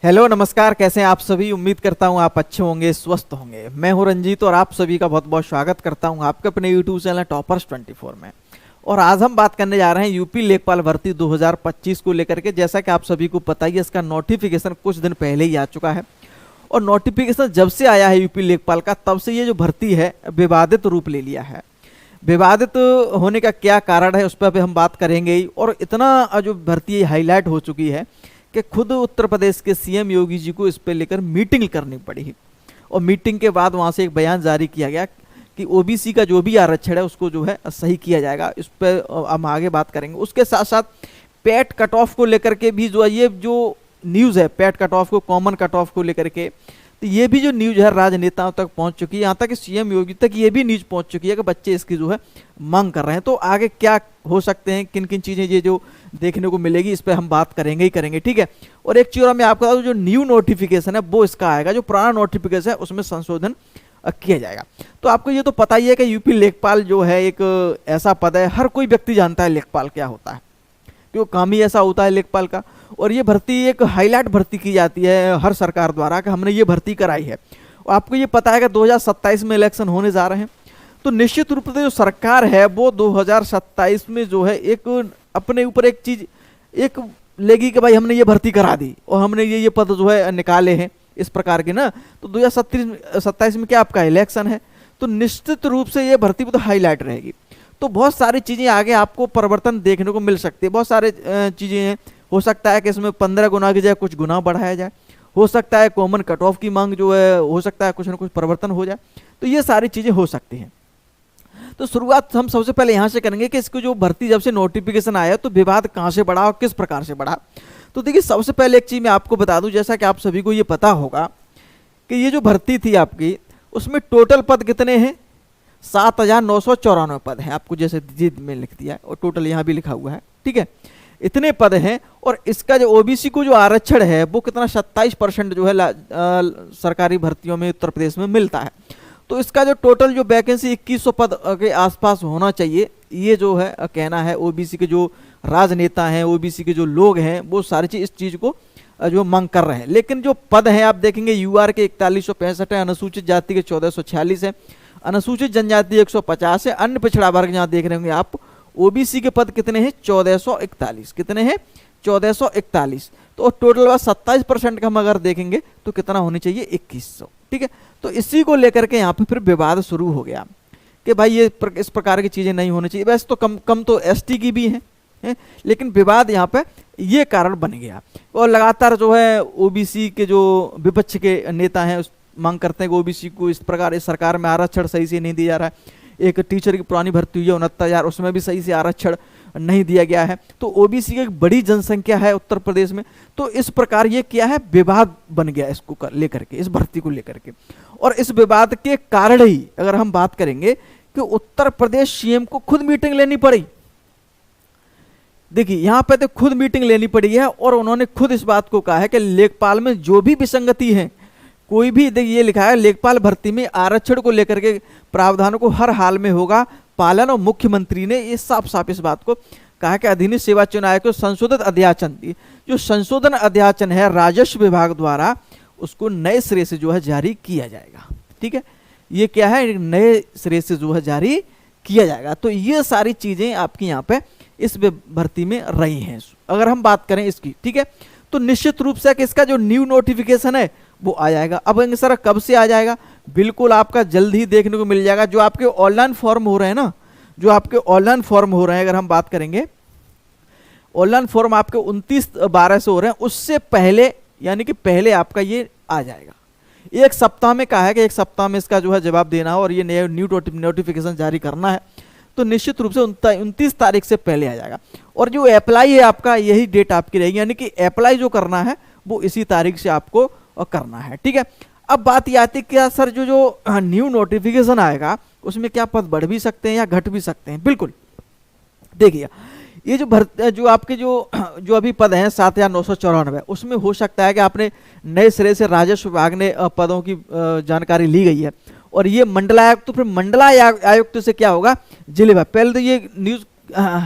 Hello नमस्कार, कैसे हैं आप सभी। उम्मीद करता हूं आप अच्छे होंगे, स्वस्थ होंगे। मैं हूं रंजीत और आप सभी का बहुत बहुत स्वागत करता हूं आपके अपने यूट्यूब चैनल टॉपर्स 24 में। और आज हम बात करने जा रहे हैं यूपी लेखपाल भर्ती 2025 को लेकर के। जैसा कि आप सभी को पता ही है, इसका नोटिफिकेशन कुछ दिन पहले ही आ चुका है और नोटिफिकेशन जब से आया है यूपी लेखपाल का, तब से ये जो भर्ती है विवादित रूप ले लिया है। विवादित होने का क्या कारण है उस पर भी हम बात करेंगे ही। और इतना जो भर्ती हाईलाइट हो चुकी है कि खुद उत्तर प्रदेश के सीएम योगी जी को इस पे लेकर मीटिंग करनी पड़ी और मीटिंग के बाद वहां से एक बयान जारी किया गया कि ओबीसी का जो भी आरक्षण है उसको जो है सही किया जाएगा। इस पर हम आगे बात करेंगे। उसके साथ साथ पैट कट ऑफ को लेकर के भी जो है, ये जो न्यूज़ है पैट कट ऑफ को, कॉमन कट ऑफ को लेकर के, तो ये भी जो न्यूज़ है राजनेताओं तक पहुंच चुकी है। यहाँ तक कि सीएम योगी तक ये भी न्यूज़ पहुंच चुकी है कि बच्चे इसकी जो है मांग कर रहे हैं। तो आगे क्या हो सकते हैं, किन किन चीज़ें ये जो देखने को मिलेगी, इस पर हम बात करेंगे ही करेंगे, ठीक है। और एक चीज़ और मैं आपको बता दूं, जो न्यू नोटिफिकेशन है वो इसका आएगा, जो पुराना नोटिफिकेशन है उसमें संशोधन किया जाएगा। तो आपको ये तो पता ही है कि यूपी लेखपाल जो है एक ऐसा पद है, हर कोई व्यक्ति जानता है लेखपाल क्या होता है, क्योंकि काम ही ऐसा होता है लेखपाल का। और ये भर्ती एक हाईलाइट भर्ती की जाती है हर सरकार द्वारा कि हमने ये भर्ती कराई है। और आपको ये पता है कि 2027 में इलेक्शन होने जा रहे हैं, तो निश्चित रूप से जो सरकार है वो 2027 में जो है एक अपने ऊपर एक चीज एक लेगी कि भाई हमने ये भर्ती करा दी और हमने ये पद जो है निकाले हैं इस प्रकार के ना। तो 2027 में क्या आपका इलेक्शन है, तो निश्चित रूप से ये भर्ती तो हाईलाइट रहेगी। तो बहुत सारी चीज़ें आगे आपको परिवर्तन देखने को मिल सकती है। बहुत सारे चीज़ें हैं, हो सकता है कि इसमें 15 गुना की जाए कुछ गुना बढ़ाया जाए, हो सकता है कॉमन कट ऑफ की मांग जो है, हो सकता है कुछ ना कुछ परिवर्तन हो जाए। तो ये सारी चीज़ें हो सकती हैं। तो शुरुआत हम सबसे पहले यहाँ से करेंगे कि इसको जो भर्ती जब से नोटिफिकेशन आया तो विवाद कहाँ से बढ़ा और किस प्रकार से बढ़ा। तो देखिए, सबसे पहले एक चीज़ मैं आपको बता दूं, जैसा कि आप सभी को ये पता होगा कि ये जो भर्ती थी आपकी, उसमें टोटल पद कितने हैं, 7,994 पद हैं। आपको जैसे जिद में लिख दिया है और टोटल यहाँ भी लिखा हुआ है, ठीक है। इतने पद हैं और इसका जो ओबीसी को जो आरक्षण है वो कितना 27% जो है सरकारी भर्तियों में उत्तर प्रदेश में मिलता है। तो इसका जो टोटल जो वैकेंसी 2100 पद के आसपास होना चाहिए, ये जो है कहना है ओबीसी के जो राजनेता हैं, ओबीसी के जो लोग हैं, वो सारी चीज इस चीज़ को जो मांग कर रहे हैं। लेकिन जो पद हैं आप देखेंगे, यूआर के 4165 है, अनुसूचित जाति के 1446 है, अनुसूचित जनजाति 150 है, अन्य पिछड़ा वर्ग जहाँ देख रहे होंगे आप, ओबीसी के पद कितने हैं 1441। कितने हैं 1441। तो टोटल 27% का हम अगर देखेंगे तो कितना होनी चाहिए 2100, ठीक है। तो इसी को लेकर के यहाँ पे फिर विवाद शुरू हो गया कि भाई ये इस प्रकार की चीज़ें नहीं होनी चाहिए। वैसे तो कम तो एसटी की भी है, लेकिन विवाद यहाँ पे ये कारण बन गया। और लगातार जो है ओबीसी के जो विपक्ष के नेता हैं उस मांग करते हैं कि ओबीसी को इस प्रकार इस सरकार में आरक्षण सही से नहीं दिया जा रहा है। एक टीचर की पुरानी भर्ती हुई है 69,000, उसमें भी सही से आरक्षण नहीं दिया गया है। तो ओबीसी की एक बड़ी जनसंख्या है उत्तर प्रदेश में, तो इस प्रकार ये क्या है, विवाद बन गया इसको लेकर के, इस भर्ती को लेकर के। और इस विवाद के कारण ही अगर हम बात करेंगे कि उत्तर प्रदेश सीएम को खुद मीटिंग लेनी पड़ी। देखिए यहाँ पे तो खुद मीटिंग लेनी पड़ी है और उन्होंने खुद इस बात को कहा है कि लेखपाल में जो भी विसंगति है, कोई भी, देखिए ये लिखा है लेखपाल भर्ती में आरक्षण को लेकर के प्रावधानों को हर हाल में होगा पालन। और मुख्यमंत्री ने ये साफ साफ इस बात को कहा कि अधीनस्थ सेवा चयन आयोग को संशोधित अध्याचन, जो संशोधन अध्याचन है राजस्व विभाग द्वारा, उसको नए सिरे से जो है जारी किया जाएगा, ठीक है। ये क्या है, नए सिरे से जो है जारी किया जाएगा। तो ये सारी चीजें आपकी यहाँ पे इस भर्ती में रही हैं। अगर हम बात करें इसकी, ठीक है, तो निश्चित रूप से इसका जो न्यू नोटिफिकेशन है वो आ जाएगा। अब सर कब से आ जाएगा, बिल्कुल आपका जल्द ही देखने को मिल जाएगा। जो आपके ऑनलाइन फॉर्म हो रहे हैं ना, जो आपके ऑनलाइन फॉर्म हो रहे हैं, अगर हम बात करेंगे ऑनलाइन फॉर्म आपके 29/12 से हो रहे हैं, उससे पहले यानी कि पहले आपका ये आ जाएगा। एक सप्ताह में कहा है कि एक सप्ताह में इसका जो है जवाब देना है और ये नया न्यू नोटिफिकेशन जारी करना है। तो निश्चित रूप से 29 तारीख से पहले आ जाएगा। और जो अप्लाई है आपका, यही डेट आपकी रहेगी, यानी कि अप्लाई जो करना है वो इसी तारीख से आपको करना है, ठीक है। अब बात ये आती है क्या सर, जो न्यू नोटिफिकेशन आएगा उसमें क्या पद बढ़ भी सकते हैं या घट भी सकते हैं। बिल्कुल, देखिए ये जो आपके जो अभी पद हैं 7,994, उसमें हो सकता है कि आपने नए सिरे से राजस्व विभाग ने पदों की जानकारी ली गई है और ये मंडलायुक्त, तो फिर मंडलायुक्त से क्या होगा, जिले। पहले तो ये न्यूज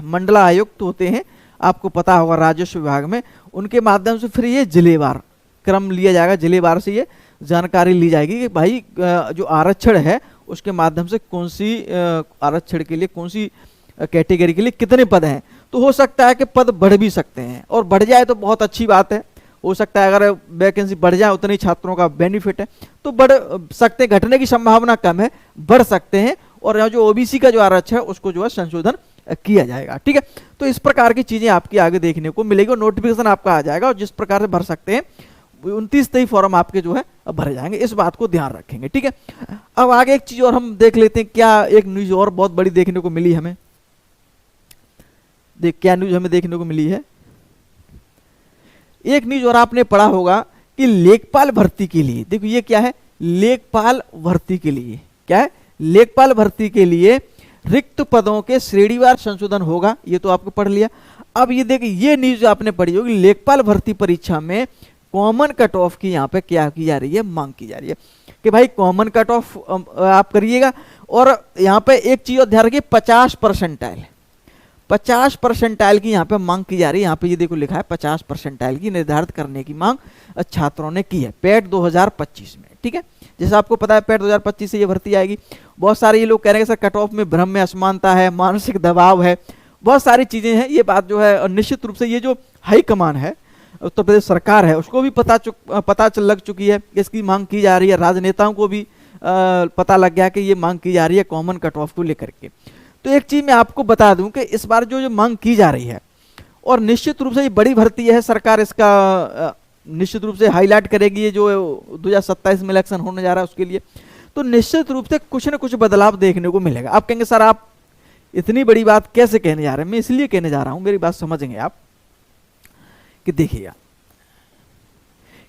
मंडलायुक्त होते हैं, आपको पता होगा राजस्व विभाग में, उनके माध्यम से फिर ये जिलेवार क्रम लिया जाएगा, जिलेवार से ये जानकारी ली जाएगी कि भाई जो आरक्षण है उसके माध्यम से कौन सी आरक्षण के लिए कौन सी कैटेगरी के लिए कितने पद हैं। तो हो सकता है कि पद बढ़ भी सकते हैं, और बढ़ जाए तो बहुत अच्छी बात है। हो सकता है अगर वैकेंसी बढ़ जाए उतने छात्रों का बेनिफिट है, तो बढ़ सकते, घटने की संभावना कम है, बढ़ सकते हैं। और यहाँ जो ओबीसी का जो आरक्षण है उसको जो है संशोधन किया जाएगा। ठीक है, तो इस प्रकार की चीजें आपकी आगे देखने को मिलेगी और नोटिफिकेशन आपका आ जाएगा, और जिस प्रकार से भर सकते हैं 29 फॉर्म आपके जो है भरे जाएंगे, इस बात को ध्यान रखेंगे। ठीक है, अब आगे एक चीज और हम देख लेते हैं, क्या एक न्यूज और बहुत बड़ी देखने को मिली हमें। क्या न्यूज हमें देखने को मिली है, एक न्यूज और आपने पढ़ा होगा कि लेखपाल भर्ती के लिए, देखो ये क्या है, लेखपाल भर्ती के लिए क्या है, लेखपाल भर्ती के लिए रिक्त पदों के श्रेणीवार संशोधन होगा, ये तो आपको पढ़ लिया। अब ये देखिए, ये न्यूज आपने पढ़ी होगी, लेखपाल भर्ती परीक्षा में कॉमन कट ऑफ की यहाँ पे क्या की जा रही है, मांग की जा रही है कि भाई कॉमन कट ऑफ आप करिएगा। और यहाँ पे एक चीज और ध्यान रखिए, 50% की यहाँ पे मांग की जा रही है। यहाँ पे ये देखो लिखा है 50% की निर्धारित करने की मांग छात्रों ने की है पैट 2025 में। ठीक है, जैसे आपको पता है पैट 2025 से ये भर्ती आएगी। बहुत सारे ये लोग कह रहे हैं सर कट ऑफ में भ्रम में असमानता है, मानसिक दबाव है, बहुत सारी चीजें हैं। ये बात जो है निश्चित रूप से ये जो हाई कमान है, उत्तर प्रदेश सरकार है, उसको भी पता लग चुकी है कि इसकी मांग की जा रही है। राजनेताओं को भी पता लग गया कि ये मांग की जा रही है कॉमन कट ऑफ को लेकर के। तो एक चीज मैं आपको बता दूं कि इस बार जो मांग की जा रही है, और निश्चित रूप से ये बड़ी भर्ती है, सरकार इसका निश्चित रूप से हाईलाइट करेगी, ये जो 2027 में इलेक्शन होने जा रहा है उसके लिए। तो निश्चित रूप से कुछ न कुछ बदलाव देखने को मिलेगा। आप कहेंगे सर आप इतनी बड़ी बात कैसे कहने जा रहे हैं, मैं इसलिए कहने जा रहा हूं, मेरी बात समझेंगे आप, कि देखिएगा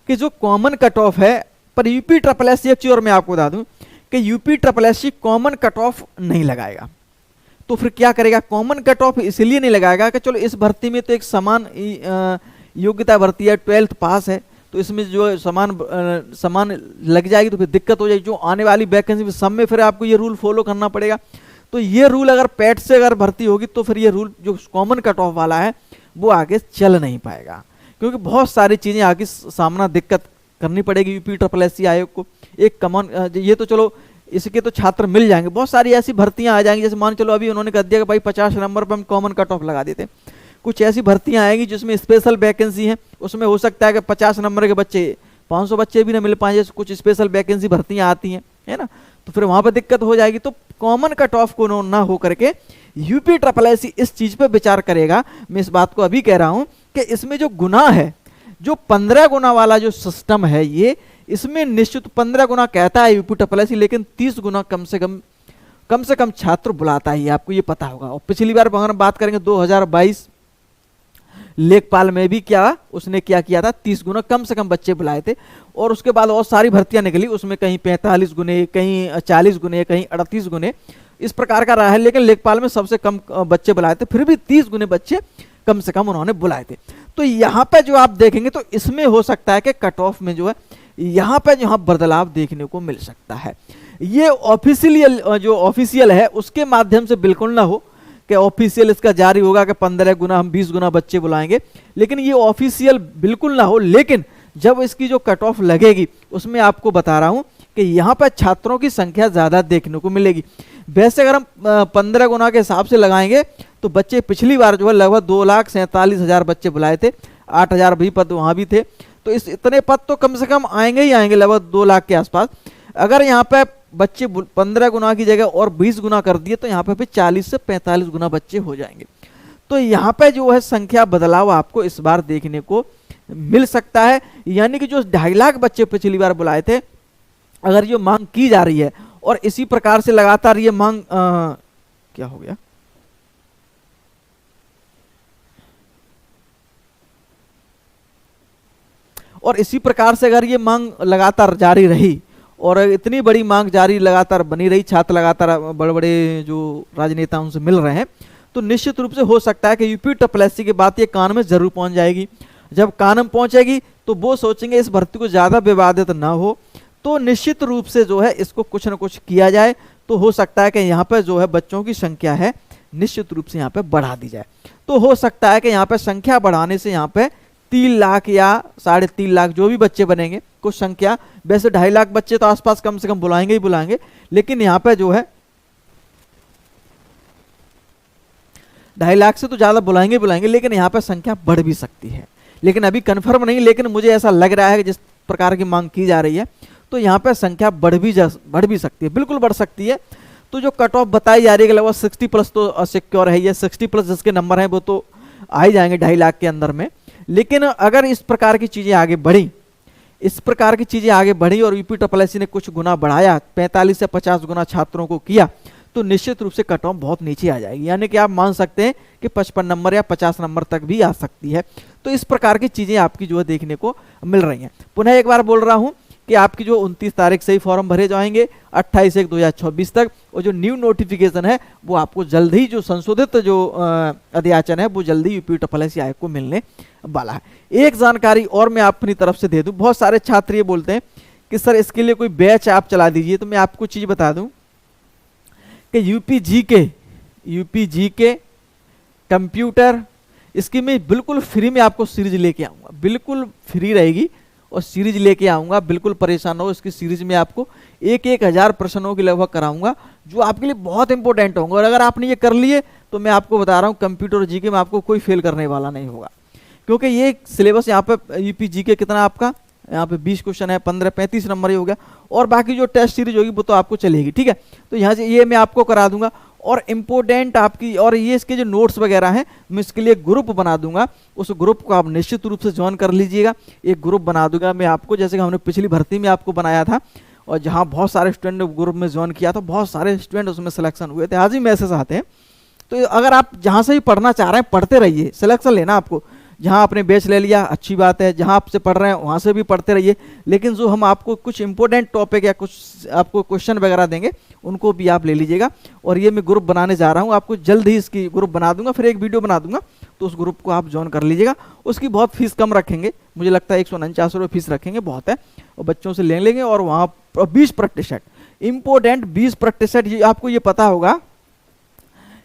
कि जो कॉमन कट ऑफ है, पर यूपी ट्रिपल एस, एक चीज और मैं आपको बता दूं कि UP triple S common cut off नहीं लगाएगा। तो फिर क्या करेगा, कॉमन कट ऑफ इसलिए नहीं लगाएगा कि चलो इस भर्ती में तो एक समान योग्यता भर्ती है, 12th पास है, तो इसमें जो समान लग जाएगी तो फिर दिक्कत हो जाएगी। जो आने वाली वैकेंसी में सब में फिर आपको ये रूल फॉलो करना पड़ेगा। तो ये रूल अगर पैट से अगर भर्ती होगी तो फिर ये रूल जो कॉमन कट ऑफ वाला है वो आगे चल नहीं पाएगा, क्योंकि बहुत सारी चीजें आगे सामना दिक्कत करनी पड़ेगी यूपी ट्रिपल एस आयोग को। एक कॉमन, ये तो चलो इसके तो छात्र मिल जाएंगे, बहुत सारी ऐसी भर्तियां आ जाएंगी, जैसे मान चलो अभी उन्होंने कह दिया कि भाई 50 नंबर पर हम कॉमन कट ऑफ लगा देते हैं। कुछ ऐसी भर्तियां आएंगी जिसमें स्पेशल वैकेंसी है, उसमें हो सकता है कि 50 नंबर के बच्चे 500 बच्चे भी ना मिल पाए, जैसे कुछ स्पेशल वैकेंसी भर्तियां आती हैं, है ना, तो फिर वहां पर दिक्कत हो जाएगी। तो कॉमन कट ऑफ को ना हो करके यूपी ट्रिपल एस इस चीज पे विचार करेगा। मैं इस बात को अभी कह रहा हूं कि इसमें जो गुना है, जो 15 गुना वाला जो सिस्टम है, ये इसमें निश्चित 15 गुना कहता है यूपी ट्रिपल एस, लेकिन 30 गुना कम से कम छात्र बुलाता है, आपको ये पता होगा। और पिछली बार अगर बात करेंगे 2022 लेखपाल में भी क्या उसने क्या किया था, 30 गुना कम से कम बच्चे बुलाए थे। और उसके बाद और सारी भर्तियां निकली, उसमें कहीं 45 गुने, कहीं 40 गुने, कहीं 38 गुने, इस प्रकार का रहा है। लेकिन लेखपाल में सबसे कम बच्चे बुलाए थे, फिर भी 30 गुने बच्चे कम से कम उन्होंने बुलाए थे। तो यहाँ पे जो आप देखेंगे तो इसमें हो सकता है कि कट ऑफ में जो है यहाँ पे जो बदलाव देखने को मिल सकता है। ये ऑफिशियल है उसके माध्यम से बिल्कुल ना हो कि ऑफिशियल इसका जारी होगा कि 15 गुना हम 20 गुना बच्चे बुलाएंगे, लेकिन ये ऑफिशियल बिल्कुल ना हो। लेकिन जब इसकी जो कट ऑफ लगेगी उसमें आपको बता रहा हूं कि यहाँ पर छात्रों की संख्या ज्यादा देखने को मिलेगी। वैसे अगर हम 15 गुना के हिसाब से लगाएंगे तो बच्चे पिछली बार जो है लगभग 2,47,000 बच्चे बुलाए थे, 8,000 भी पद वहां भी थे। तो इस इतने पद तो कम से कम आएंगे ही आएंगे, लगभग 2 लाख के आसपास। अगर यहाँ पे बच्चे 15 गुना की जगह और 20 गुना कर दिए तो यहाँ पे 40 से 45 गुना बच्चे हो जाएंगे। तो यहाँ पे जो है संख्या बदलाव आपको इस बार देखने को मिल सकता है। यानी कि जो 2.5 लाख बच्चे पिछली बार बुलाए थे, अगर ये मांग की जा रही है और इसी प्रकार से लगातार ये मांग क्या हो गया, और इसी प्रकार से अगर ये मांग लगातार जारी रही और इतनी बड़ी मांग जारी लगातार बनी रही, छात्र लगातार बड़े बड़े जो राजनेता उनसे मिल रहे हैं, तो निश्चित रूप से हो सकता है कि यूपी ट्रिपल एस की बात ये कान में जरूर पहुंच जाएगी। जब कान में पहुंचेगी तो वो सोचेंगे इस भर्ती को ज्यादा विवादित ना हो, तो निश्चित रूप से जो है इसको कुछ न कुछ किया जाए। तो हो सकता है कि यहाँ पे जो है बच्चों की संख्या है निश्चित रूप से यहाँ पे बढ़ा दी जाए। तो हो सकता है कि यहाँ पे संख्या बढ़ाने से यहाँ पे 3 लाख या 3.5 लाख जो भी बच्चे बनेंगे, कुछ संख्या, वैसे 2.5 लाख बच्चे तो आसपास कम से कम बुलाएंगे ही बुलाएंगे, लेकिन यहाँ पे जो है 2.5 लाख से तो ज़्यादा बुलाएंगे बुलाएंगे, लेकिन यहाँ पे संख्या बढ़ भी सकती है, लेकिन अभी कन्फर्म नहीं, लेकिन मुझे ऐसा लग रहा है कि जिस प्रकार की मांग की जा रही है तो यहाँ पे संख्या बढ़ भी सकती है, बिल्कुल बढ़ सकती है। तो जो कट ऑफ बताई जा रही है लगभग 60+ तो सिक्योर है, ये 60+ जिसके नंबर हैं वो तो आ ही जाएंगे 2.5 लाख के अंदर में। लेकिन अगर इस प्रकार की चीज़ें आगे बढ़ी और यूपी ने कुछ गुना बढ़ाया, 45 से 50 गुना छात्रों को किया, तो निश्चित रूप से कट ऑफ बहुत नीचे आ जाएगी, यानी कि आप मान सकते हैं कि 55 नंबर या 50 नंबर तक भी आ सकती है। तो इस प्रकार की चीज़ें आपकी जो है देखने को मिल रही हैं। पुनः एक बार बोल रहा हूँ कि आपकी जो 29 तारीख से ही फॉर्म भरे जाएंगे 28/1/2024 तक, और जो न्यू नोटिफिकेशन है वो आपको जल्द ही, जो संशोधित जो अध्याचन है वो जल्दी यूपी आयोग को मिलने वाला है। एक जानकारी और मैं अपनी तरफ से दे दूं, बहुत सारे छात्र ये बोलते हैं कि सर इसके लिए कोई बैच आप चला दीजिए, तो मैं आपको चीज़ बता दूं कि यूपी जीके कंप्यूटर, इसकी मैं बिल्कुल फ्री में आपको सीरीज लेके आऊँगा, बिल्कुल फ्री रहेगी और सीरीज लेके आऊँगा, बिल्कुल परेशान हो। इसकी सीरीज में आपको 1,000 प्रश्नों की लगभग कराऊंगा जो आपके लिए बहुत इंपॉर्टेंट होंगे, और अगर आपने ये कर लिए तो मैं आपको बता रहा हूँ कंप्यूटर और जीके में आपको कोई फेल करने वाला नहीं होगा, क्योंकि ये सिलेबस यहाँ पे यूपी जीके कितना आपका यहाँ पे 20 क्वेश्चन है, 15-35 नंबर ही हो गया, और बाकी जो टेस्ट सीरीज होगी वो तो आपको चलेगी, ठीक है। तो यहाँ से ये मैं आपको करा दूंगा, और इम्पोर्टेंट आपकी, और ये इसके जो नोट्स वगैरह हैं मैं इसके लिए ग्रुप बना दूंगा, उस ग्रुप को आप निश्चित रूप से ज्वाइन कर लीजिएगा। एक ग्रुप बना दूंगा मैं आपको, जैसे कि हमने पिछली भर्ती में आपको बनाया था, और जहाँ बहुत सारे स्टूडेंट ग्रुप में ज्वाइन किया था, बहुत सारे स्टूडेंट उसमें सिलेक्शन हुए थे, आज ही मैसेज आते हैं। तो अगर आप जहाँ से भी पढ़ना चाह रहे हैं पढ़ते रहिए, सिलेक्शन लेना आपको, जहाँ आपने बैच ले लिया अच्छी बात है, जहाँ आपसे पढ़ रहे हैं वहाँ से भी पढ़ते रहिए, लेकिन जो हम आपको कुछ इंपॉर्टेंट टॉपिक या कुछ आपको क्वेश्चन वगैरह देंगे उनको भी आप ले लीजिएगा। और ये मैं ग्रुप बनाने जा रहा हूँ, आपको जल्द ही इसकी ग्रुप बना दूंगा, फिर एक वीडियो बना दूंगा, तो उस ग्रुप को आप ज्वाइन कर लीजिएगा। उसकी बहुत फीस कम रखेंगे, मुझे लगता है 149 रुपये फीस रखेंगे, बहुत है, और बच्चों से ले लेंगे। और वहाँ 20% इंपॉर्टेंट 20%, ये आपको ये पता होगा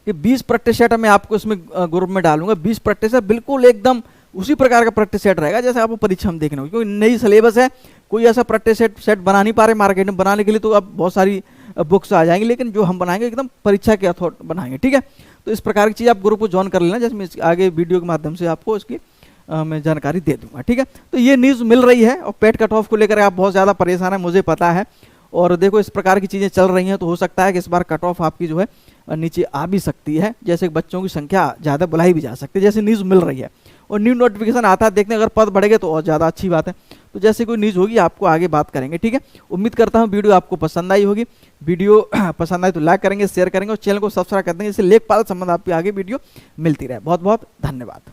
कि 20% मैं आपको इसमें ग्रुप में डालूंगा। 20% बिल्कुल एकदम उसी प्रकार का प्रैक्टिस सेट रहेगा जैसे आपको परीक्षा में देखना होगा, क्योंकि नई सिलेबस है, कोई ऐसा प्रैक्टिस सेट बना नहीं पा रहे मार्केट में। बनाने के लिए तो अब बहुत सारी बुक्स आ जाएंगी, लेकिन जो हम बनाएंगे एकदम परीक्षा के अथॉट बनाएंगे, ठीक है। तो इस प्रकार की चीज़ आप ग्रुप को ज्वाइन कर लेना, जैसे मैं आगे वीडियो के माध्यम से आपको इसकी मैं जानकारी दे दूंगा, ठीक है। तो ये न्यूज़ मिल रही है, और पेट कट ऑफ को लेकर आप बहुत ज़्यादा परेशान है, मुझे पता है, और देखो इस प्रकार की चीज़ें चल रही हैं, तो हो सकता है कि इस बार कट ऑफ आपकी जो है नीचे आ भी सकती है, जैसे बच्चों की संख्या ज़्यादा बुलाई भी जा सकती है, जैसे न्यूज़ मिल रही है। और न्यू नोटिफिकेशन आता है, देखते हैं अगर पद बढ़ेंगे तो और ज़्यादा अच्छी बात है। तो जैसे कोई न्यूज़ होगी आपको आगे बात करेंगे, ठीक है। उम्मीद करता हूँ वीडियो आपको पसंद आई होगी। वीडियो पसंद आई तो लाइक करेंगे, शेयर करेंगे, और चैनल को सब्सक्राइब कर देंगे, जिससे लेखपाल संबंध आपकी आगे वीडियो मिलती रहे। बहुत बहुत धन्यवाद।